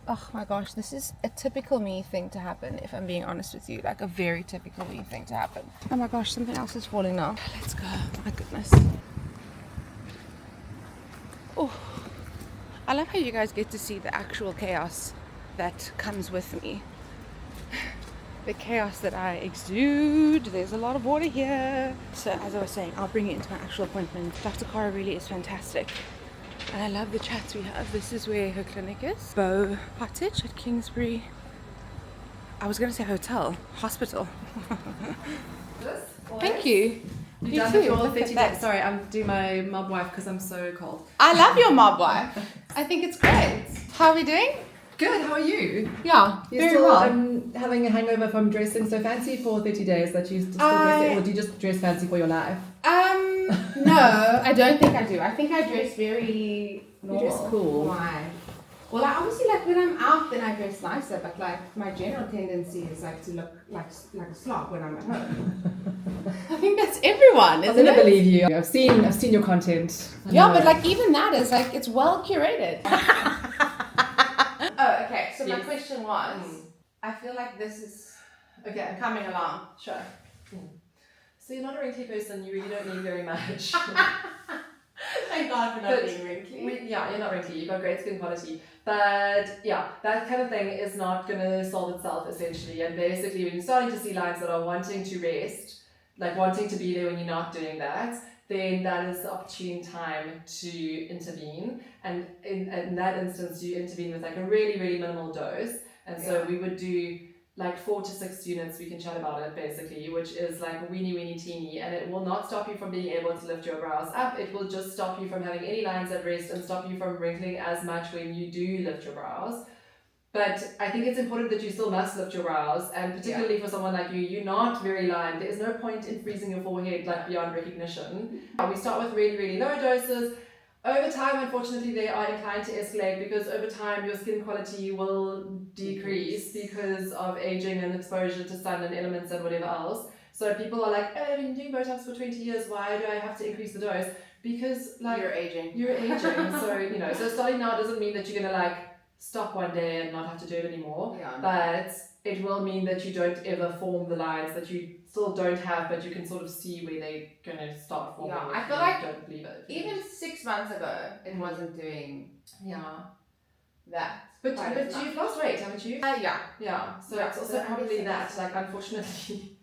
Oh my gosh, this is a typical me thing to happen, if I'm being honest with you. Like a very typical me thing to happen. Oh my gosh, something else is falling now. Let's go. My goodness. Oh, I love how you guys get to see the actual chaos that comes with me. The chaos that I exude. There's a lot of water here. So as I was saying, I'll bring it into my actual appointment. Dr. Cara really is fantastic. And I love the chats we have. This is where her clinic is. Cottage at Kingsbury. I was going to say hotel. Hospital. Thank you. You done with your 30 days? Sorry, I'm doing my mob wife because I'm so cold. I love your mob wife. I think it's great. How are we doing? Good, how are you? Yeah, You're very still well. having a hangover from dressing so fancy for 30 days that you still dress it, or do you just dress fancy for your life? No, I don't think I do. I think I dress very normal. You dress cool. Why? Well, I obviously, like, when I'm out, then I dress nicer, but, like, my general tendency is, like, to look like a slob when I'm at home. I think that's everyone, isn't it? I believe you. I've seen your content. Yeah, but, like, even that is, like, it's well curated. Oh, okay, so my question was, I feel like this is coming along. Sure. So you're not a wrinkly person, you really don't need very much. Thank God for not being wrinkly. Yeah, you're not wrinkly, you've got great skin quality. But yeah, that kind of thing is not going to solve itself essentially. And basically when you're starting to see lines that are wanting to rest, like wanting to be there when you're not doing that, then that is the opportune time to intervene. And in that instance, you intervene with like a really, really minimal dose. And so we would do like 4 to 6 units, we can chat about it basically, which is like a weeny teeny, and it will not stop you from being able to lift your brows up. It will just stop you from having any lines at rest and stop you from wrinkling as much when you do lift your brows. But I think it's important that you still must lift your brows, and particularly for someone like you, you're not very lined. There's no point in freezing your forehead like beyond recognition. We start with really, really low doses. Over time, unfortunately, they are inclined to escalate because over time your skin quality will decrease because of aging and exposure to sun and elements and whatever else. So people are like, oh, I've been doing Botox for 20 years, why do I have to increase the dose? Because like You're aging. So, you know, so starting now doesn't mean that you're going to like stop one day and not have to do it anymore. Yeah. But it will mean that you don't ever form the lines that you still don't have, but you can sort of see where they're going to start forming. Yeah, if I feel you like don't believe it. even 6 months ago, it wasn't doing that. But quite as much. you've lost weight, haven't you? Yeah. Yeah. So Yeah, it's also so probably obviously that. Like, unfortunately,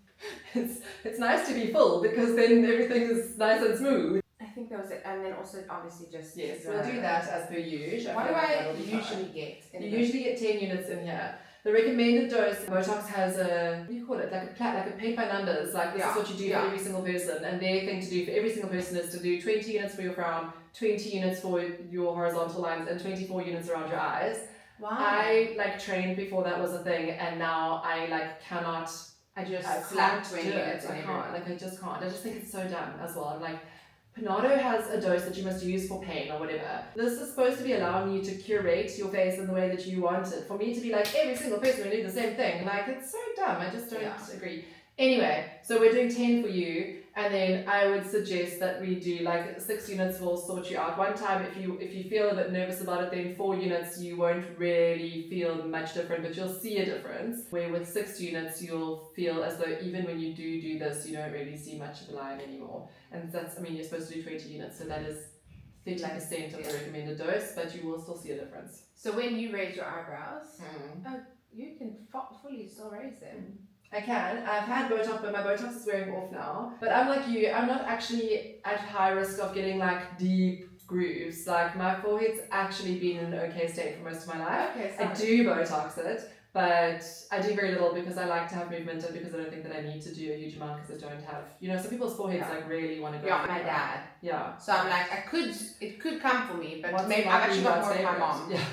it's nice to be full because then everything is nice and smooth. I think that was it. And then also, obviously, just. Yes, we'll do that as per usual. What do I usually get? You usually get 10 units in here. The recommended dose, Botox has a, what do you call it, like a paint by numbers, like this is what you do for every single person, and their thing to do for every single person is to do 20 units for your frown, 20 units for your horizontal lines, and 24 units around your eyes. Wow. I like trained before that was a thing, and now I like cannot, I just I slap can't 20 do it. minutes I on can't, like I just can't. I just think it's so dumb as well. I'm like, Panado has a dose that you must use for pain or whatever. This is supposed to be allowing you to curate your face in the way that you want it. For me to be like, every single person will do the same thing, like it's so dumb. I just don't agree. Anyway, so we're doing 10 for you, and then I would suggest that we do like 6 units will sort you out. One time, if you feel a bit nervous about it, then 4 units you won't really feel much different, but you'll see a difference. Where with 6 units you'll feel as though even when you do this, you don't really see much of a line anymore. And that's, I mean, you're supposed to do 20 units, so that is 30% of the recommended dose, but you will still see a difference. So when you raise your eyebrows, you can fully still raise them. I can. I've had Botox, but my Botox is wearing off now. But I'm like you, I'm not actually at high risk of getting like deep grooves. Like my forehead's actually been in an okay state for most of my life. I do Botox it, but I do very little because I like to have movement and because I don't think that I need to do a huge amount because I don't have, you know, some people's foreheads like really want to go. Yeah, my dad. Yeah. So I'm like, it could come for me, but What's maybe I've actually got more than my mom. Yeah.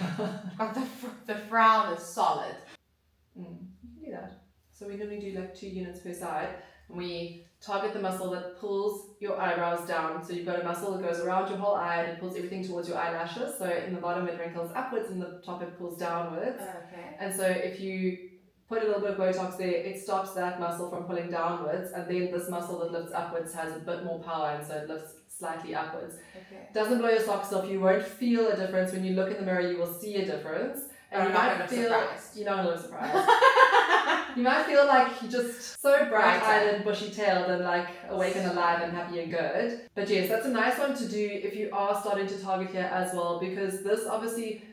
But the frown is solid. You can do that. So we normally do like 2 units per side, and we target the muscle that pulls your eyebrows down. So you've got a muscle that goes around your whole eye and it pulls everything towards your eyelashes. So in the bottom it wrinkles upwards and the top it pulls downwards. Okay. And so if you put a little bit of Botox there, it stops that muscle from pulling downwards, and then this muscle that lifts upwards has a bit more power, and so it lifts slightly upwards. Okay. Doesn't blow your socks off. You won't feel a difference. When you look in the mirror, you will see a difference. And you might feel surprised. You're not a little surprised. You might feel like you're just so bright-eyed and bushy-tailed and like awake and alive and happy and good. But yes, that's a nice one to do if you are starting to target here as well, because this obviously,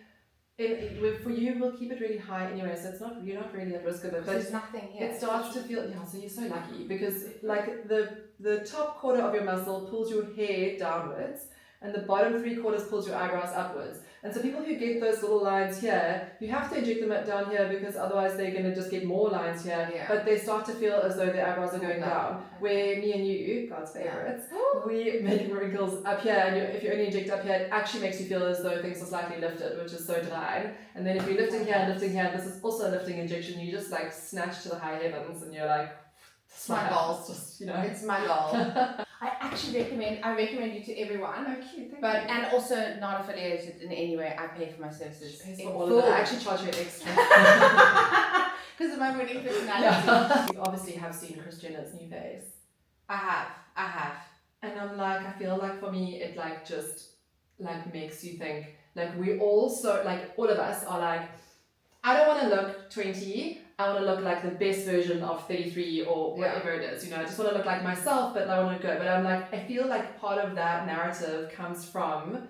for you, we'll keep it really high anyway, so it's not, you're not really at risk of it. But there's nothing here. It starts to feel, yeah, so you're so lucky because like the top quarter of your muscle pulls your hair downwards, and the bottom 3/4 pulls your eyebrows upwards. And so people who get those little lines here, you have to inject them down here because otherwise they're going to just get more lines here. Yeah. But they start to feel as though their eyebrows are going down. Where me and you, God's favourites, we make wrinkles up here, and if you only inject up here, it actually makes you feel as though things are slightly lifted, which is so divine. And then if you're lifting here and lifting here, this is also a lifting injection, you just like snatch to the high heavens and you're like, it's my goal. Just, you know. It's my goal. I actually recommend you to everyone. Oh, cute. Thank you. And also not affiliated in any way. I pay for my services. She pays for all of it. I actually charge you extra. Because of my winning personality. You obviously have seen Kris Jenner's new face. I have. And I'm like, I feel like for me, it like just like makes you think, like we also, like all of us are like, I don't want to look 20. I want to look like the best version of 33 or whatever it is, you know, I just want to look like myself, but I want to go. But I'm like, I feel like part of that narrative comes from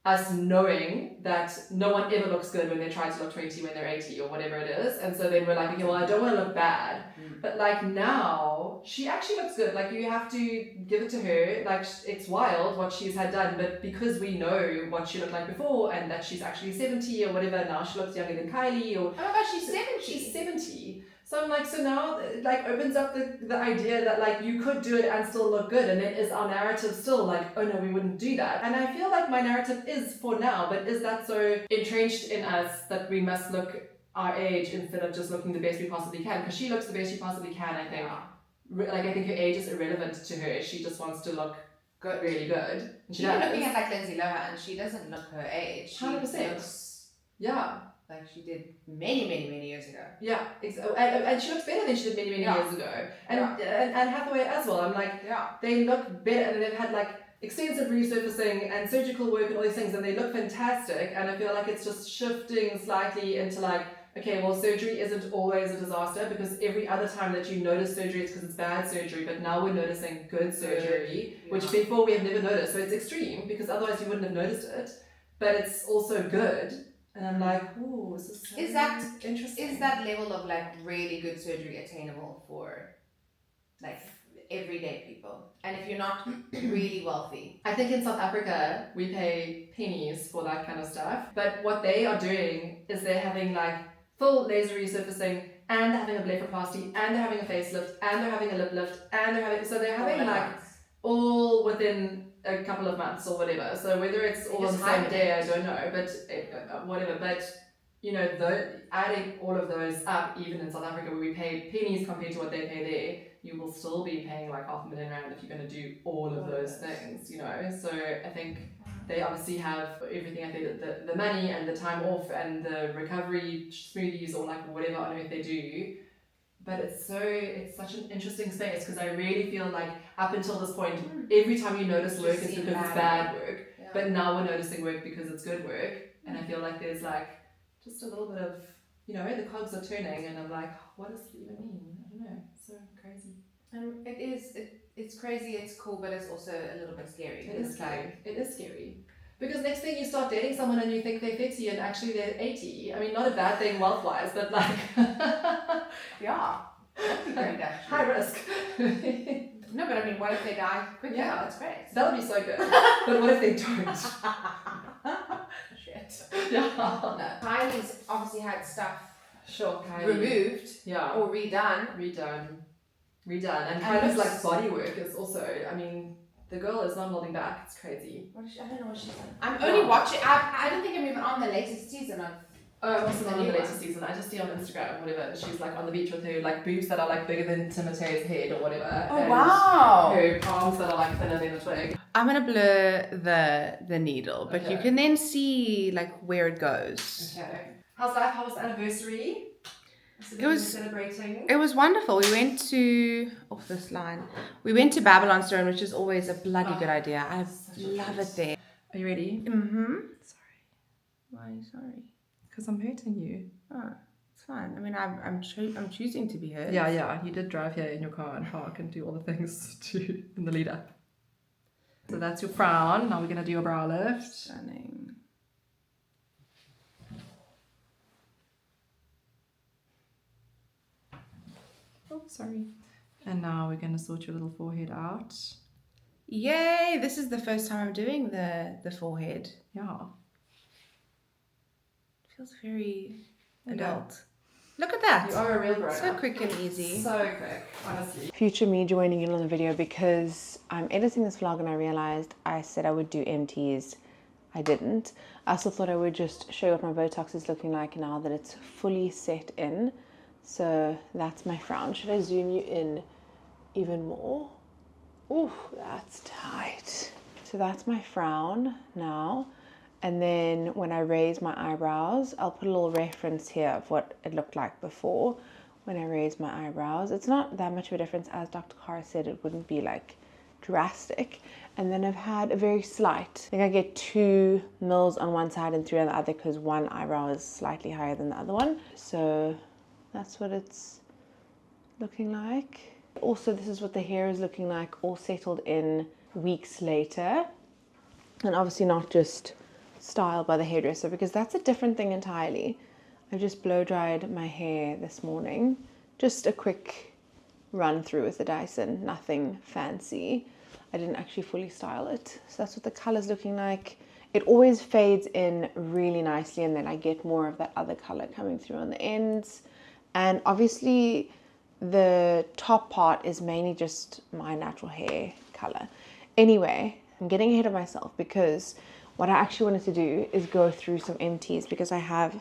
us knowing that no one ever looks good when they're trying to look 20 when they're 80 or whatever it is. And so then we're like, okay, well, I don't want to look bad. But like now, she actually looks good. Like you have to give it to her. Like it's wild what she's had done. But because we know what she looked like before and that she's actually 70 or whatever, now she looks younger than Kylie. Or oh my gosh, she's 70. She's 70. So I'm like, so now it like opens up the idea that like you could do it and still look good, and then is our narrative still like, oh no, we wouldn't do that? And I feel like my narrative is for now, but is that so entrenched in us that we must look our age instead of just looking the best we possibly can, because she looks the best she possibly can, I think. Like, I think her age is irrelevant to her. She just wants to look good, really good. And she Even does. looking at like Lindsay Lohan, she doesn't look her age. She 100%. looks like she did many years ago. Yeah, and she looks better than she did many years ago. And Hathaway as well. I'm like, they look better, and they've had like extensive resurfacing and surgical work and all these things, and they look fantastic. And I feel like it's just shifting slightly into like, okay, well, surgery isn't always a disaster, because every other time that you notice surgery, it's because it's bad surgery, but now we're noticing good surgery, which before we have never noticed. So it's extreme, because otherwise you wouldn't have noticed it, but it's also good. And I'm like, ooh, this is so interesting. Is that level of like really good surgery attainable for like everyday people? And if you're not really wealthy? I think in South Africa, we pay pennies for that kind of stuff. But what they are doing is they're having like full laser resurfacing, and they're having a blepharoplasty, and they're having a facelift, and they're having a lip lift, and they're having like all within a couple of months or whatever. So whether it's all on the same day, I don't know, but whatever. But you know, adding all of those up, even in South Africa where we pay pennies compared to what they pay there, you will still be paying like $500,000 if you're going to do all of those things, you know. So I think they obviously have everything. I think the money and the time off and the recovery smoothies or like whatever on earth they do. But it's such an interesting space, because I really feel like up until this point, every time you notice work, it's because it's bad work. Yeah. But now we're noticing work because it's good work. And I feel like there's like just a little bit of, you know, the cogs are turning, and I'm like, what does it even mean? I don't know. It's so crazy. It's crazy, it's cool, but it's also a little bit scary. It is scary. It is scary. Because next thing you start dating someone and you think they're 50 and actually they're 80. I mean, not a bad thing wealth-wise, but like... yeah. That'd be great, actually. High risk. No, but I mean, what if they die quickly? Yeah, that's great. That would be so good. But what if they don't? Shit. Yeah. No. Kylie's obviously had stuff removed or redone. And Kylie's like body work is also, I mean, the girl is not holding back. It's crazy. I don't know what she's done. I'm only watching. I don't think I'm even on the latest season of. Oh, I wasn't on the latest season. I just see on Instagram, whatever. She's like on the beach with her like boobs that are like bigger than Timothee's head or whatever. Oh, wow. Her palms that are like thinner than a twig. I'm gonna blur the needle, but you can then see like where it goes. Okay. How's life? How was the anniversary? It was celebrating. It was wonderful. We went to We went to Babylonstoren, which is always a bloody good idea. I love it there. Are you ready? Mm-hmm. Sorry. Why are you sorry? Because I'm hurting you. Oh, it's fine. I mean, I'm choosing to be hurt. Yeah. You did drive here in your car and park and do all the things in the lead up. So that's your frown. Now we're gonna do your brow lift. Stunning. Oh, sorry. And now we're going to sort your little forehead out. Yay! This is the first time I'm doing the forehead. Yeah. It feels very adult. Look at that. You are a real grown-up. So quick and easy. So quick, honestly. Future me joining in on the video because I'm editing this vlog and I realized I said I would do empties. I didn't. I also thought I would just show you what my Botox is looking like now that it's fully set in. So that's my frown. Should I zoom you in even more? Ooh, that's tight. So that's my frown now. And then when I raise my eyebrows, I'll put a little reference here of what it looked like before when I raised my eyebrows. It's not that much of a difference. As Dr. Cara said, it wouldn't be like drastic. And then I've had a very slight, I think I get 2 mils on one side and 3 on the other because one eyebrow is slightly higher than the other one. So that's what it's looking like. Also, this is what the hair is looking like, all settled in weeks later. And obviously not just styled by the hairdresser, because that's a different thing entirely. I just blow dried my hair this morning. Just a quick run through with the Dyson, nothing fancy. I didn't actually fully style it. So that's what the color's looking like. It always fades in really nicely and then I get more of that other color coming through on the ends. And obviously the top part is mainly just my natural hair color. Anyway, I'm getting ahead of myself because what I actually wanted to do is go through some empties because I have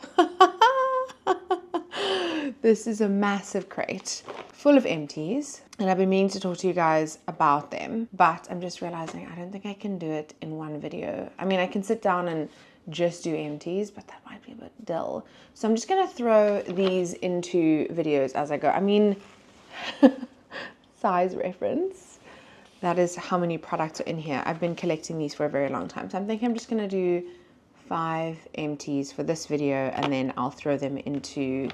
This is a massive crate full of empties, and I've been meaning to talk to you guys about them, but I'm just realizing I don't think I can do it in one video. I mean, I can sit down and just do empties, but that might be a bit dull. So I'm just gonna throw these into videos as I go. I mean, size reference. That is how many products are in here. I've been collecting these for a very long time. So I'm thinking I'm just gonna do 5 empties for this video, and then I'll throw them into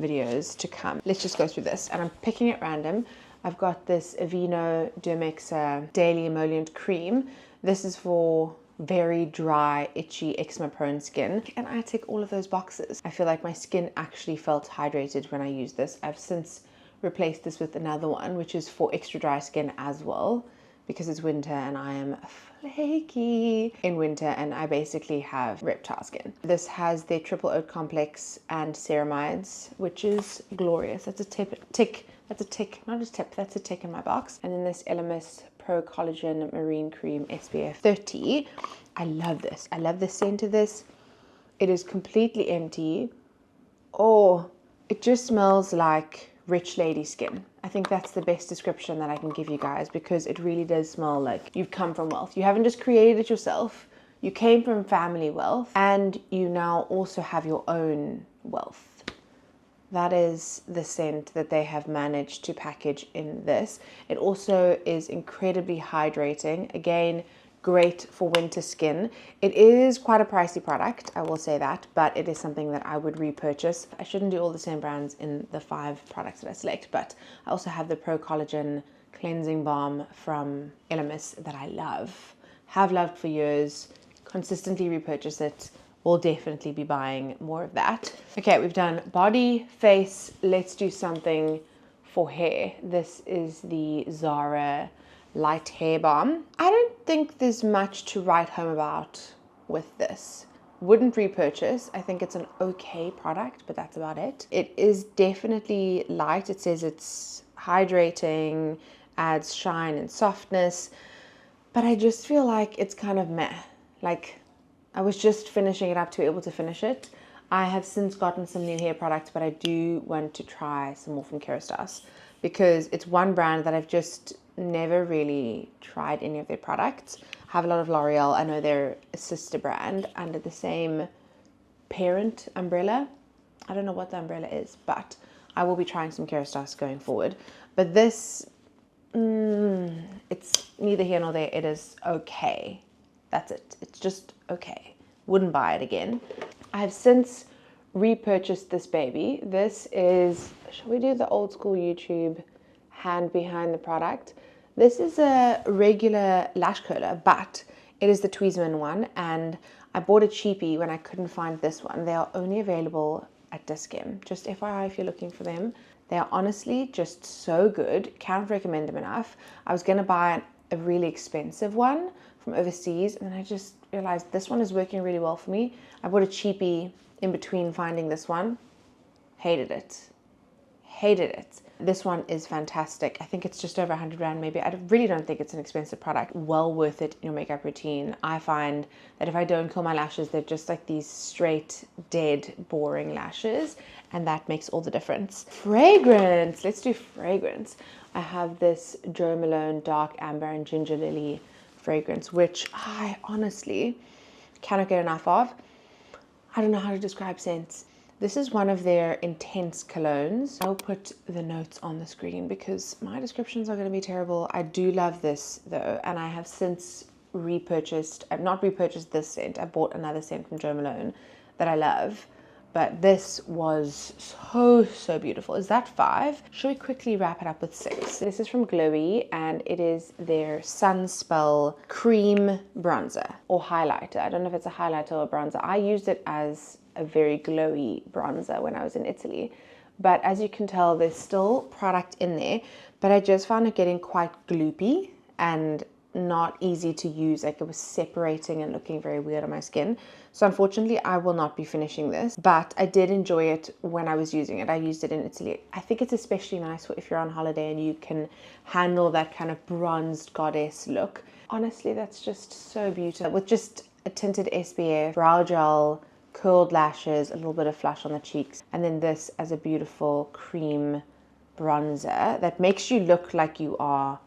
videos to come. Let's just go through this, and I'm picking at random. I've got this Aveeno Dermexa Daily Emollient Cream. This is for very dry, itchy, eczema prone skin, and I tick all of those boxes. I feel like my skin actually felt hydrated when I used this. I've since replaced this with another one, which is for extra dry skin as well, because it's winter and I am flaky in winter and I basically have reptile skin. This has their triple oat complex and ceramides, which is glorious. That's a tick, not a tip, that's a tick in my box. And then this Elemis Pro Collagen Marine Cream SPF 30. I love this. I love the scent of this. It is completely empty. Oh, it just smells like rich lady skin. I think that's the best description that I can give you guys, because it really does smell like you've come from wealth. You haven't just created it yourself. You came from family wealth, and you now also have your own wealth. That is the scent that they have managed to package in this. It also is incredibly hydrating. Again, great for winter skin. It is quite a pricey product, I will say that, but it is something that I would repurchase. I shouldn't do all the same brands in the 5 products that I select, but I also have the Pro Collagen Cleansing Balm from Elemis that I love. Have loved for years, consistently repurchase it. We'll definitely be buying more of that. Okay, we've done body, face. Let's do something for hair. This is the Zara Light Hair Balm. I don't think there's much to write home about with this. Wouldn't repurchase. I think it's an okay product, but that's about it. It is definitely light. It says it's hydrating, adds shine and softness, but I just feel like it's kind of meh. Like, I was just finishing it up to be able to finish it. I have since gotten some new hair products, but I do want to try some more from Kerastase, because it's one brand that I've just never really tried any of their products. I have a lot of L'Oreal. I know they're a sister brand under the same parent umbrella. I don't know what the umbrella is, but I will be trying some Kerastase going forward. But this, it's neither here nor there. It is okay. That's it. It's just okay. Wouldn't buy it again. I have since repurchased this baby. This is, shall we do the old school YouTube hand behind the product? This is a regular lash curler, but it is the Tweezerman one, and I bought a cheapie when I couldn't find this one. They are only available at Discount. Just FYI if you're looking for them. They are honestly just so good. Can't recommend them enough. I was gonna buy a really expensive one from overseas, and then I just realized this one is working really well for me. I bought a cheapie in between finding this one. Hated it. Hated it. This one is fantastic. I think it's just over 100 Rand maybe. I really don't think it's an expensive product. Well worth it in your makeup routine. I find that if I don't curl my lashes, they're just like these straight, dead, boring lashes, and that makes all the difference. Fragrance. Let's do fragrance. I have this Jo Malone Dark Amber and Ginger Lily fragrance, which I honestly cannot get enough of. I don't know how to describe scents. This is one of their intense colognes. I'll put the notes on the screen because my descriptions are going to be terrible. I do love this though, and I have since repurchased, I've not repurchased this scent. I bought another scent from Jo Malone that I love, but this was so beautiful. Is that 5? Should we quickly wrap it up with 6? This is from Glowy, and it is their Sunspell Cream Bronzer or Highlighter. I don't know if it's a highlighter or a bronzer. I used it as a very glowy bronzer when I was in Italy, but as you can tell, there's still product in there, but I just found it getting quite gloopy and not easy to use. Like, it was separating and looking very weird on my skin. So unfortunately I will not be finishing this, but I did enjoy it when I was using it. I used it in Italy. I think it's especially nice for if you're on holiday and you can handle that kind of bronzed goddess look. Honestly, that's just so beautiful. With just a tinted SPF, brow gel, curled lashes, a little bit of flush on the cheeks, and then this as a beautiful cream bronzer that makes you look like you are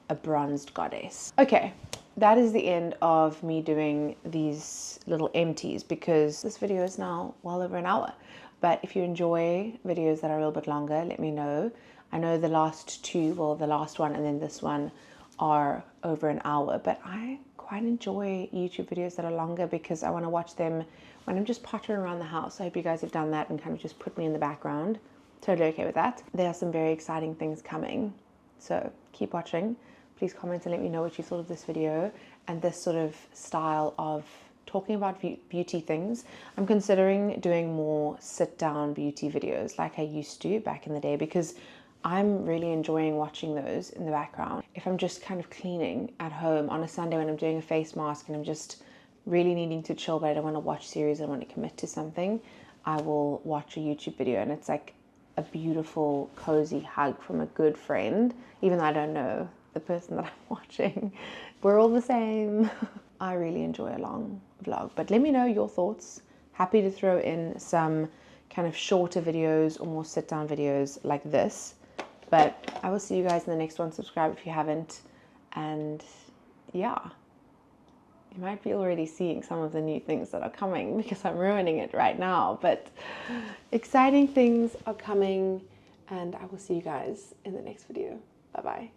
a bronzed goddess. Okay, that is the end of me doing these little empties because this video is now well over an hour. But if you enjoy videos that are a little bit longer, let me know. I know the last two, well, the last one and then this one are over an hour, but I quite enjoy YouTube videos that are longer because I want to watch them when I'm just pottering around the house. I hope you guys have done that and kind of just put me in the background. Totally okay with that. There are some very exciting things coming, so keep watching. Please comment and let me know what you thought of this video and this sort of style of talking about beauty things. I'm considering doing more sit-down beauty videos like I used to back in the day because I'm really enjoying watching those in the background. If I'm just kind of cleaning at home on a Sunday when I'm doing a face mask and I'm just really needing to chill but I don't want to watch series, I want to commit to something, I will watch a YouTube video and it's like a beautiful cozy hug from a good friend, even though I don't know the person that I'm watching. We're all the same. I really enjoy a long vlog, but let me know your thoughts. Happy to throw in some kind of shorter videos or more sit down videos like this, but I will see you guys in the next one. Subscribe if you haven't, and yeah, you might be already seeing some of the new things that are coming because I'm ruining it right now, but exciting things are coming and I will see you guys in the next video. Bye bye.